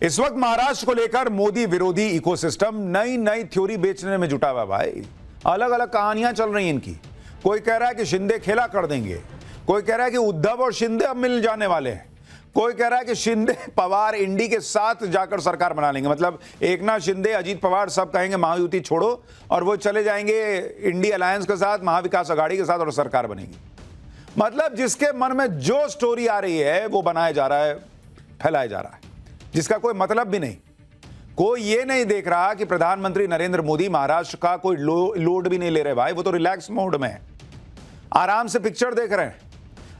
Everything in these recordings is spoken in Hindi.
इस वक्त महाराष्ट्र को लेकर मोदी विरोधी इकोसिस्टम नई नई थ्योरी बेचने में जुटा हुआ है भाई। अलग अलग कहानियां चल रही हैं इनकी। कोई कह रहा है कि शिंदे खेला कर देंगे, कोई कह रहा है कि उद्धव और शिंदे अब मिल जाने वाले हैं, कोई कह रहा है कि शिंदे पवार इंडी के साथ जाकर सरकार बना लेंगे। मतलब एकनाथ शिंदे, अजीत पवार सब कहेंगे महायुति छोड़ो और वो चले जाएंगे इंडी अलायंस के साथ, महाविकास अघाड़ी के साथ, और सरकार बनेगी। मतलब जिसके मन में जो स्टोरी आ रही है वो बनाया जा रहा है, फैलाया जा रहा है, जिसका कोई मतलब भी नहीं। कोई ये नहीं देख रहा कि प्रधानमंत्री नरेंद्र मोदी महाराष्ट्र का कोई लोड भी नहीं ले रहे भाई। वो तो रिलैक्स मोड में है, आराम से पिक्चर देख रहे हैं।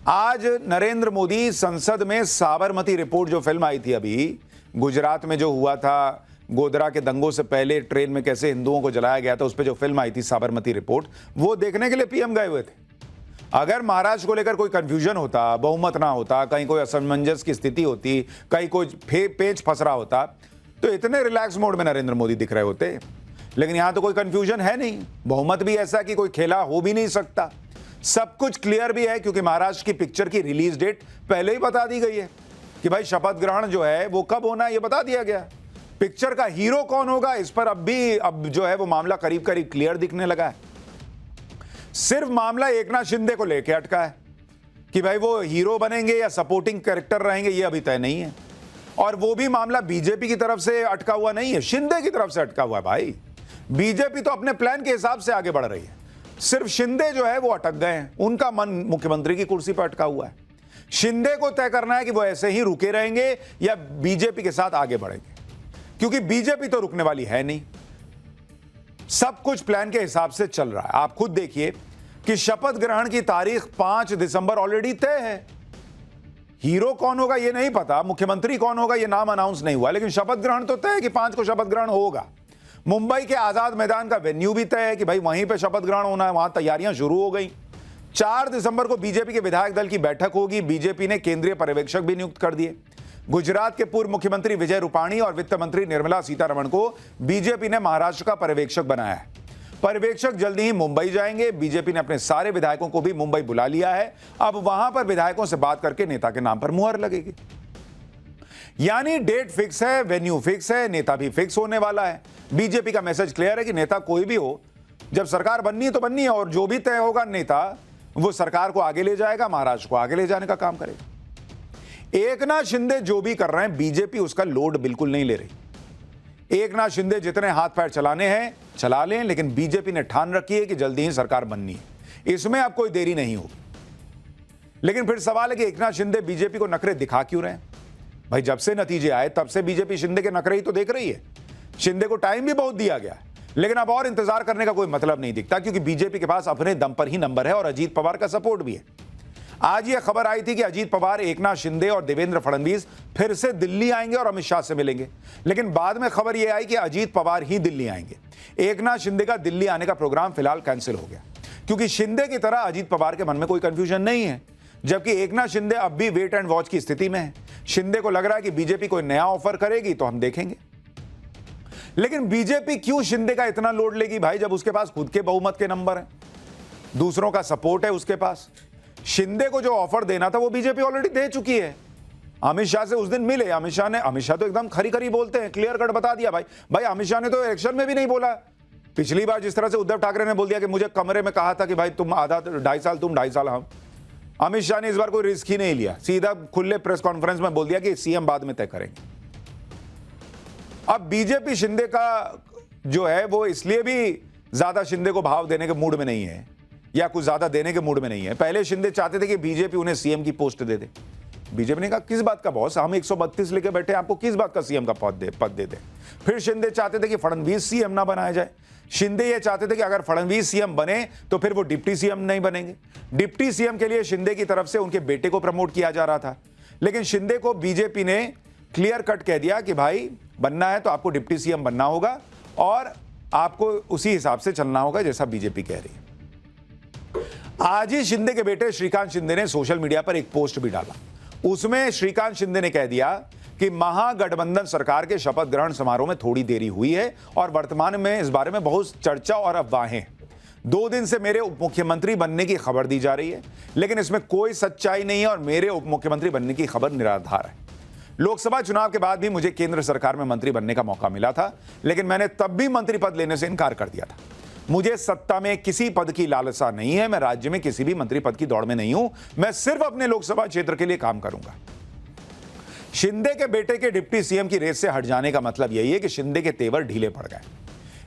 आज नरेंद्र मोदी संसद में साबरमती रिपोर्ट, जो फिल्म आई थी अभी गुजरात में जो हुआ था, गोधरा के दंगों से पहले ट्रेन में कैसे हिंदुओं को जलाया गया था, उस पर जो फिल्म आई थी साबरमती रिपोर्ट, वो देखने के लिए पीएम गए हुए थे। अगर महाराष्ट्र को लेकर कोई कंफ्यूजन होता, बहुमत ना होता, कहीं कोई असमंजस की स्थिति होती, कहीं कोई पेच फंस रहा होता, तो इतने रिलैक्स मोड में नरेंद्र मोदी दिख रहे होते। लेकिन यहां तो कोई कंफ्यूजन है नहीं, बहुमत भी ऐसा कि कोई खेला हो भी नहीं सकता, सब कुछ क्लियर भी है, क्योंकि महाराष्ट्र की पिक्चर की रिलीज डेट पहले ही बता दी गई है कि भाई शपथ ग्रहण जो है वो कब होना है, ये बता दिया गया। पिक्चर का हीरो कौन होगा, इस पर अब जो है वो मामला करीब करीब क्लियर दिखने लगा है। सिर्फ मामला एकनाथ शिंदे को लेकर अटका है कि भाई वो हीरो बनेंगे या सपोर्टिंग कैरेक्टर रहेंगे, ये अभी तय नहीं है। और वो भी मामला बीजेपी की तरफ से अटका हुआ नहीं है, शिंदे की तरफ से अटका हुआ है भाई। बीजेपी तो अपने प्लान के हिसाब से आगे बढ़ रही है, सिर्फ शिंदे जो है वो अटक गए हैं, उनका मन मुख्यमंत्री की कुर्सी पर अटका हुआ है। शिंदे को तय करना है कि वो ऐसे ही रुके रहेंगे या बीजेपी के साथ आगे बढ़ेंगे, क्योंकि बीजेपी तो रुकने वाली है नहीं। सब कुछ प्लान के हिसाब से चल रहा है। आप खुद देखिए कि शपथ ग्रहण की तारीख 5 दिसंबर ऑलरेडी तय है। हीरो कौन होगा ये नहीं पता, मुख्यमंत्री कौन होगा ये नाम अनाउंस नहीं हुआ, लेकिन शपथ ग्रहण तो तय है कि 5 को शपथ ग्रहण होगा। मुंबई के आजाद मैदान का वेन्यू भी तय है कि भाई वहीं पे शपथ ग्रहण होना है, वहां तैयारियां शुरू हो गई। 4 दिसंबर को बीजेपी के विधायक दल की बैठक होगी। बीजेपी ने केंद्रीय पर्यवेक्षक भी नियुक्त कर दिए। गुजरात के पूर्व मुख्यमंत्री विजय रूपाणी और वित्त मंत्री निर्मला सीतारमण को बीजेपी ने महाराष्ट्र का पर्यवेक्षक बनाया है। पर्यवेक्षक जल्दी ही मुंबई जाएंगे। बीजेपी ने अपने सारे विधायकों को भी मुंबई बुला लिया है। अब वहां पर विधायकों से बात करके नेता के नाम पर मुहर लगेगी। यानी डेट फिक्स है, वेन्यू फिक्स है, नेता भी फिक्स होने वाला है। बीजेपी का मैसेज क्लियर है कि नेता कोई भी हो, जब सरकार बननी है तो बननी है, और जो भी तय होगा नेता वो सरकार को आगे ले जाएगा, महाराष्ट्र को आगे ले जाने का काम करेगा। एकनाथ शिंदे जो भी कर रहे हैं, बीजेपी उसका लोड बिल्कुल नहीं ले रही। एकनाथ शिंदे जितने हाथ पैर चलाने हैं चला लें, लेकिन बीजेपी ने ठान रखी है कि जल्दी ही सरकार बननी है, इसमें अब कोई देरी नहीं होगी। लेकिन फिर सवाल है कि एकनाथ शिंदे बीजेपी को नखरे दिखा क्यों रहे हैं? भाई जब से नतीजे आए तब से बीजेपी शिंदे के नखरे ही तो देख रही है। शिंदे को टाइम भी बहुत दिया गया, लेकिन अब और इंतजार करने का कोई मतलब नहीं दिखता, क्योंकि बीजेपी के पास अपने दम पर ही नंबर है और अजीत पवार का सपोर्ट भी है। आज यह खबर आई थी कि अजीत पवार, एकनाथ शिंदे और देवेंद्र फडणवीस फिर से दिल्ली आएंगे और अमित शाह से मिलेंगे। लेकिन बाद में खबर यह आई कि अजीत पवार ही दिल्ली आएंगे। एकनाथ शिंदे का दिल्ली आने का प्रोग्राम फिलहाल कैंसिल हो गया, क्योंकि शिंदे की तरह अजीत पवार के मन में कोई कंफ्यूजन नहीं है, जबकि एकनाथ शिंदे अब भी वेट एंड वॉच की स्थिति में है। शिंदे को लग रहा है कि बीजेपी कोई नया ऑफर करेगी तो हम देखेंगे। लेकिन बीजेपी क्यों शिंदे का इतना लोड लेगी भाई, जब उसके पास खुद के बहुमत के नंबर हैं, दूसरों का सपोर्ट है उसके पास। शिंदे को जो ऑफर देना था वो बीजेपी ऑलरेडी दे चुकी है। अमित शाह से उस दिन मिले, अमित शाह तो एकदम खरी खरी बोलते हैं, क्लियर कट बता दिया भाई अमित शाह ने तो इलेक्शन में भी नहीं बोला। पिछली बार जिस तरह से उद्धव ठाकरे ने बोल दिया कि मुझे कमरे में कहा था कि भाई तुम आधा 2.5 साल तुम 2.5 साल हम, अमित शाह ने इस बार कोई रिस्क ही नहीं लिया, सीधा खुले प्रेस कॉन्फ्रेंस में बोल दिया कि सीएम बाद में तय करेंगे। अब बीजेपी शिंदे का जो है वो इसलिए भी ज्यादा शिंदे को भाव देने के मूड में नहीं है, या कुछ ज्यादा देने के मूड में नहीं है। पहले शिंदे चाहते थे कि बीजेपी उन्हें सीएम की पोस्ट दे दे। बीजेपी ने कहा किस बात का बॉस, हम 132 लेके बैठे, आपको किस बात का सीएम का पद दे दे। फिर शिंदे चाहते थे कि फडणवीस सीएम ना बनाया जाए। शिंदे ये चाहते थे कि अगर फडणवीस सीएम बने तो फिर वो डिप्टी सीएम नहीं बनेंगे। डिप्टी सीएम के लिए शिंदे की तरफ से उनके बेटे को प्रमोट किया जा रहा था, लेकिन शिंदे को बीजेपी ने क्लियर कट कह दिया कि भाई बनना है तो आपको डिप्टी सीएम बनना होगा और आपको उसी हिसाब से चलना होगा जैसा बीजेपी कह रही है। आज ही शिंदे के बेटे श्रीकांत शिंदे ने सोशल मीडिया पर एक पोस्ट भी डाला। उसमें श्रीकांत शिंदे ने कह दिया कि महागठबंधन सरकार के शपथ ग्रहण समारोह में थोड़ी देरी हुई है और वर्तमान में इस बारे में बहुत चर्चा और अफवाहें। 2 दिन से मेरे उप मुख्यमंत्री बनने की खबर दी जा रही है, लेकिन इसमें कोई सच्चाई नहीं है और मेरे उप मुख्यमंत्री बनने की खबर निराधार है। लोकसभा चुनाव के बाद भी मुझे केंद्र सरकार में मंत्री बनने का मौका मिला था, लेकिन मैंने तब भी मंत्री पद लेने से इनकार कर दिया था। मुझे सत्ता में किसी पद की लालसा नहीं है, मैं राज्य में किसी भी मंत्री पद की दौड़ में नहीं हूं, मैं सिर्फ अपने लोकसभा क्षेत्र के लिए काम करूंगा। शिंदे के बेटे के डिप्टी सीएम की रेस से हट जाने का मतलब यही है कि शिंदे के तेवर ढीले पड़ गए,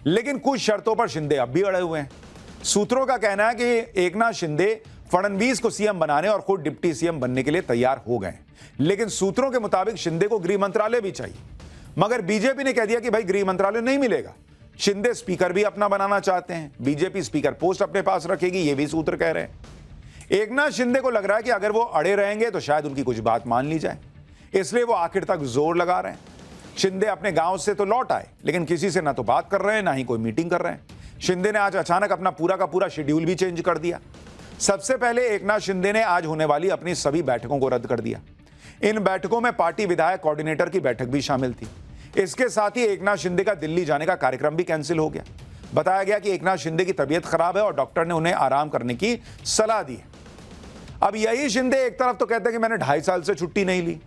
लेकिन कुछ शर्तों पर शिंदे अब भी अड़े हुए हैं। सूत्रों का कहना है कि एकनाथ शिंदे फडणवीस को सीएम बनाने और खुद डिप्टी सीएम बनने के लिए तैयार हो गए, लेकिन सूत्रों के मुताबिक शिंदे को गृह मंत्रालय भी चाहिए। मगर बीजेपी ने कह दिया कि भाई गृह मंत्रालय नहीं मिलेगा। शिंदे स्पीकर भी अपना बनाना चाहते हैं, बीजेपी स्पीकर पोस्ट अपने पास रखेगी, ये भी सूत्र कह रहे हैं। एकनाथ शिंदे को लग रहा है कि अगर वो अड़े रहेंगे तो शायद उनकी कुछ बात मान ली जाए, इसलिए वो आखिर तक जोर लगा रहे हैं। शिंदे अपने गांव से तो लौट आए, लेकिन किसी से ना तो बात कर रहे हैं, ना ही कोई मीटिंग कर रहे हैं। शिंदे ने आज अचानक अपना पूरा का पूरा शेड्यूल भी चेंज कर दिया। सबसे पहले एकनाथ शिंदे ने आज होने वाली अपनी सभी बैठकों को रद्द कर दिया। इन बैठकों में पार्टी विधायक कोऑर्डिनेटर की बैठक भी शामिल थी। इसके साथ ही एकनाथ शिंदे का दिल्ली जाने का कार्यक्रम भी कैंसिल हो गया। बताया गया कि एकनाथ शिंदे की तबीयत खराब है और डॉक्टर ने उन्हें आराम करने की सलाह दी है। अब यही शिंदे एक तरफ तो कहते हैं कि मैंने 2.5 साल से छुट्टी नहीं ली,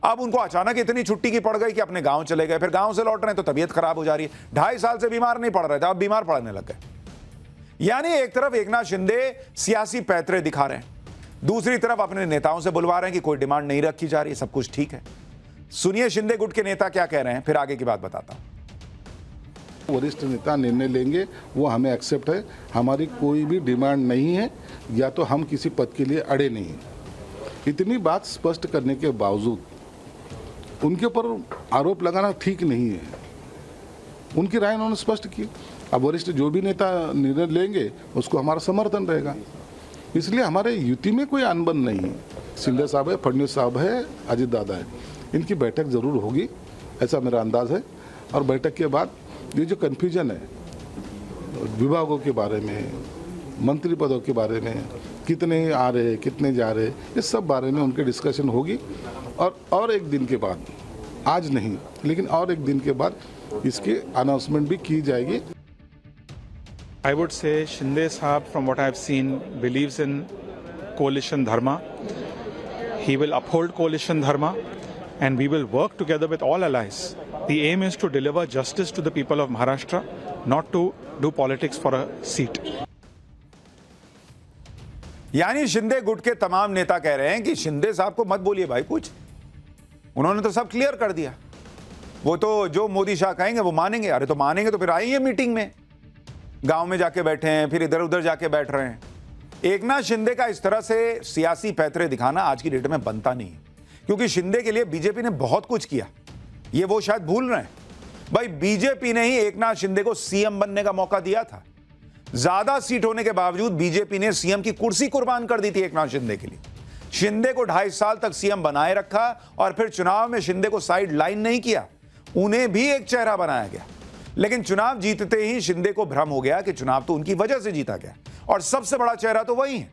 अब उनको अचानक इतनी छुट्टी की पड़ गई कि अपने गांव चले गए, फिर गांव से लौट रहे हैं तो तबीयत खराब हो जा रही है। 2.5 साल से बीमार नहीं पड़ रहे थे, अब बीमार पड़ने लग गए। यानी एक तरफ एकनाथ शिंदे सियासी पैतरे दिखा रहे हैं, दूसरी तरफ अपने नेताओं से बुलवा रहे हैं कि कोई डिमांड नहीं रखी जा रही, सब कुछ ठीक है। सुनिए शिंदे गुट के नेता क्या कह रहे हैं, फिर आगे की बात बताता हूं। वरिष्ठ नेता निर्णय लेंगे, वो हमें एक्सेप्ट है। हमारी कोई भी डिमांड नहीं है, या तो हम किसी पद के लिए अड़े नहीं हैं। इतनी बात स्पष्ट करने के बावजूद उनके ऊपर आरोप लगाना ठीक नहीं है। उनकी राय उन्होंने स्पष्ट की। अब वरिष्ठ जो भी नेता निर्णय लेंगे उसको हमारा समर्थन रहेगा, इसलिए हमारे युति में कोई अनबन नहीं है। शिंदे साहब है, फडणवीस साहब है, अजित दादा है, इनकी बैठक जरूर होगी, ऐसा मेरा अंदाज है। और बैठक के बाद ये जो कन्फ्यूजन है विभागों के बारे में, मंत्री पदों के बारे में, कितने आ रहे कितने जा रहे, इस सब बारे में उनकी डिस्कशन होगी। और एक दिन के बाद, आज नहीं लेकिन और एक दिन के बाद इसकी अनाउंसमेंट भी की जाएगी। I would say Shinde Sahab, from what I have seen, believes in coalition dharma. He will uphold coalition dharma and we will work together with all allies. The aim is to deliver justice to the people of Maharashtra, not to do politics for a seat. यानी शिंदे गुट के तमाम नेता कह रहे हैं कि शिंदे साहब को मत बोलिए भाई कुछ, उन्होंने तो सब क्लियर कर दिया, वो तो जो मोदी शाह कहेंगे वो मानेंगे। अरे तो मानेंगे तो फिर आइए मीटिंग में, गांव में जाके बैठे हैं, फिर इधर उधर जाके बैठ रहे हैं। एकनाथ शिंदे का इस तरह से सियासी पैतरे दिखाना आज की डेट में बनता नहीं, क्योंकि शिंदे के लिए बीजेपी ने बहुत कुछ किया, ये वो शायद भूल रहे हैं। भाई बीजेपी ने ही एकनाथ शिंदे को सीएम बनने का मौका दिया था। ज्यादा सीट होने के बावजूद बीजेपी ने सीएम की कुर्सी कुर्बान कर दी थी एकनाथ शिंदे के लिए। शिंदे को 2.5 साल तक सीएम बनाए रखा और फिर चुनाव में शिंदे को साइड लाइन नहीं किया, उन्हें भी एक चेहरा बनाया गया। लेकिन चुनाव जीतते ही शिंदे को भ्रम हो गया कि चुनाव तो उनकी वजह से जीता गया और सबसे बड़ा चेहरा तो वही है।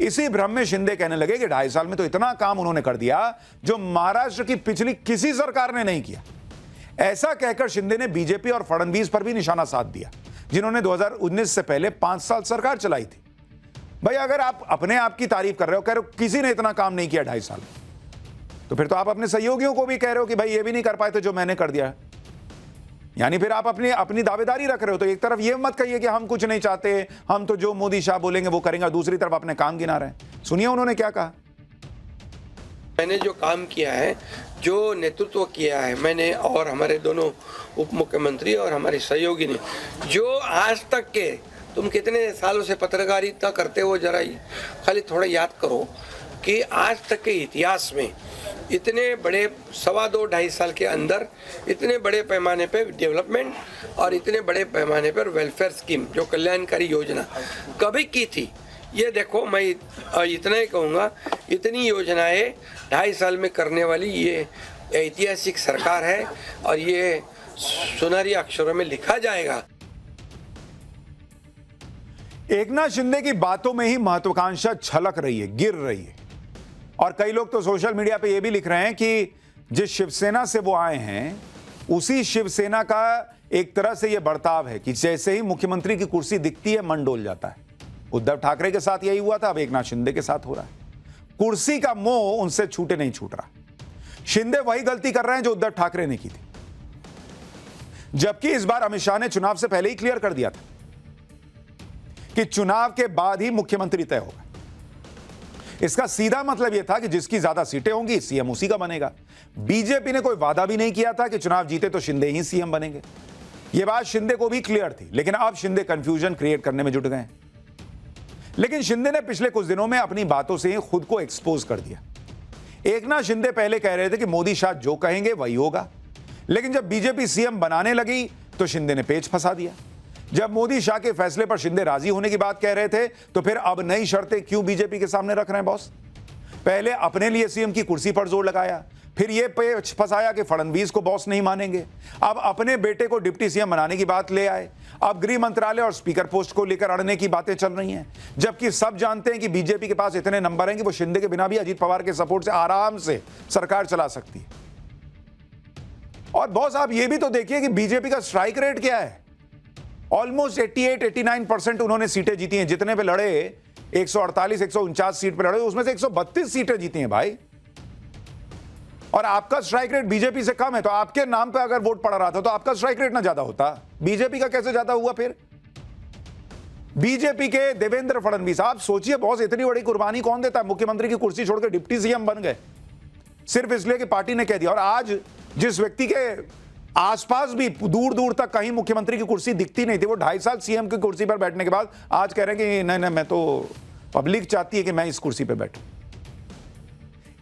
इसी भ्रम में शिंदे कहने लगे कि 2.5 साल में तो इतना काम उन्होंने कर दिया जो महाराष्ट्र की पिछली किसी सरकार ने नहीं किया। ऐसा कहकर शिंदे ने बीजेपी और फडणवीस पर भी निशाना साध दिया, जिन्होंने 2019 से पहले 5 साल सरकार चलाई थी। भाई अगर आप अपने आप की तारीफ कर रहे हो, कह रहे हो किसी ने इतना काम नहीं किया 2.5 साल, तो फिर तो आप अपने सहयोगियों को भी कह रहे हो कि भाई ये भी नहीं कर पाए थे जो मैंने कर दिया। यानी फिर आप अपनी दावेदारी रख रहे हो। तो एक तरफ ये मत कहिए कि हम कुछ नहीं चाहते, हम तो जो मोदी शाह बोलेंगे वो करेंगे, दूसरी तरफ अपने काम गिना रहे हैं। सुनिए उन्होंने क्या कहा। मैंने जो काम किया है, जो नेतृत्व किया है मैंने और हमारे दोनों उप मुख्यमंत्री और हमारे सहयोगी ने, जो आज तक के तुम कितने सालों से पत्रकारिता करते हो, जरा खाली थोड़ा याद करो कि आज तक के इतिहास में इतने बड़े 2.5 साल के अंदर इतने बड़े पैमाने पर डेवलपमेंट और इतने बड़े पैमाने पर वेलफेयर स्कीम, जो कल्याणकारी योजना कभी की थी। ये देखो, मैं इतना ही कहूँगा, इतनी योजनाएं 2.5 साल में करने वाली ये ऐतिहासिक सरकार है और ये सुनहरी अक्षरों में लिखा जाएगा। एकनाथ शिंदे की बातों में ही महत्वाकांक्षा छलक रही है, गिर रही है। और कई लोग तो सोशल मीडिया पे ये भी लिख रहे हैं कि जिस शिवसेना से वो आए हैं उसी शिवसेना का एक तरह से ये बर्ताव है कि जैसे ही मुख्यमंत्री की कुर्सी दिखती है मन डोल जाता है। उद्धव ठाकरे के साथ यही हुआ था, अब एकनाथ शिंदे के साथ हो रहा है। कुर्सी का मोह उनसे छूटे नहीं छूट रहा। शिंदे वही गलती कर रहे हैं जो उद्धव ठाकरे ने की थी, जबकि इस बार अमित शाह ने चुनाव से पहले ही क्लियर कर दिया था कि चुनाव के बाद ही मुख्यमंत्री तय होगा। इसका सीधा मतलब यह था कि जिसकी ज्यादा सीटें होंगी सीएम उसी का बनेगा। बीजेपी ने कोई वादा भी नहीं किया था कि चुनाव जीते तो शिंदे ही सीएम बनेंगे। यह बात शिंदे को भी क्लियर थी, लेकिन अब शिंदे कंफ्यूजन क्रिएट करने में जुट गए। लेकिन शिंदे ने पिछले कुछ दिनों में अपनी बातों से खुद को एक्सपोज कर दिया। एकनाथ शिंदे पहले कह रहे थे कि मोदी शाह जो कहेंगे वही होगा, लेकिन जब बीजेपी सीएम बनाने लगी तो शिंदे ने पेच फंसा दिया। जब मोदी शाह के फैसले पर शिंदे राजी होने की बात कह रहे थे तो फिर अब नई शर्तें क्यों बीजेपी के सामने रख रहे हैं बॉस? पहले अपने लिए सीएम की कुर्सी पर जोर लगाया, फिर यह पेच फंसाया कि फडणवीस को बॉस नहीं मानेंगे, अब अपने बेटे को डिप्टी सीएम बनाने की बात ले आए, अब गृह मंत्रालय और स्पीकर पोस्ट को लेकर अड़ने की बातें चल रही हैं, जबकि सब जानते हैं कि बीजेपी के पास इतने नंबर हैं कि वो शिंदे के बिना भी अजीत पवार के सपोर्ट से आराम से सरकार चला सकती है। और बॉस आप ये भी तो देखिए कि बीजेपी का स्ट्राइक रेट क्या है। ऑलमोस्ट 88-89% उन्होंने सीटें जीती हैं। जितने पे लड़े 148-149 सीट पे लड़े, उसमें से 132 सीटें जीती हैं भाई। और आपका स्ट्राइक रेट बीजेपी से कम है, तो आपके नाम पे अगर वोट पड़ रहा था तो आपका स्ट्राइक रेट ना ज्यादा होता, बीजेपी का कैसे ज्यादा हुआ? फिर बीजेपी के देवेंद्र फडणवीस, आप सोचिए बॉस, इतनी बड़ी कुर्बानी कौन देता है? मुख्यमंत्री की कुर्सी छोड़कर डिप्टी सीएम बन गए सिर्फ इसलिए कि पार्टी ने कह दिया। और आज जिस व्यक्ति के आसपास भी दूर दूर तक कहीं मुख्यमंत्री की कुर्सी दिखती नहीं थी, वो 2.5 साल सीएम की कुर्सी पर बैठने के बाद आज कह रहे हैं कि नहीं, मैं तो, पब्लिक चाहती है कि मैं इस कुर्सी पर बैठूं।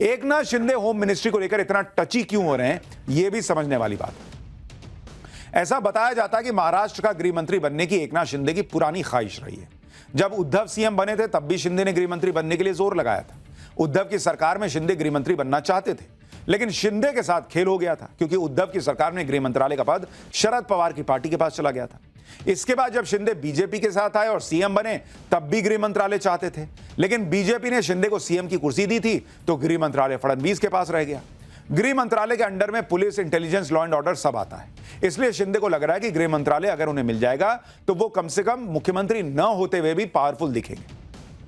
एकनाथ शिंदे होम मिनिस्ट्री को लेकर इतना टची क्यों हो रहे हैं, यह भी समझने वाली बात है। ऐसा बताया जाता है कि महाराष्ट्र का गृह मंत्री बनने की एकनाथ शिंदे की पुरानी ख्वाहिश रही है। जब उद्धव सीएम बने थे तब भी शिंदे ने गृह मंत्री बनने के लिए जोर लगाया था। उद्धव की सरकार में शिंदे गृह मंत्री बनना चाहते थे, लेकिन शिंदे के साथ खेल हो गया था, क्योंकि उद्धव की सरकार में गृह मंत्रालय का पद शरद पवार की पार्टी के पास चला गया था। इसके बाद जब शिंदे बीजेपी के साथ आए और सीएम बने तब भी गृह मंत्रालय चाहते थे, लेकिन बीजेपी ने शिंदे को सीएम की कुर्सी दी थी तो गृह मंत्रालय फडणवीस के पास रह गया। गृह मंत्रालय के अंडर में police, intelligence, law and order सब आता है। इसलिए शिंदे को लग रहा है कि गृह मंत्रालय अगर उन्हें मिल जाएगा तो वो कम से कम मुख्यमंत्री न होते हुए भी पावरफुल दिखेंगे।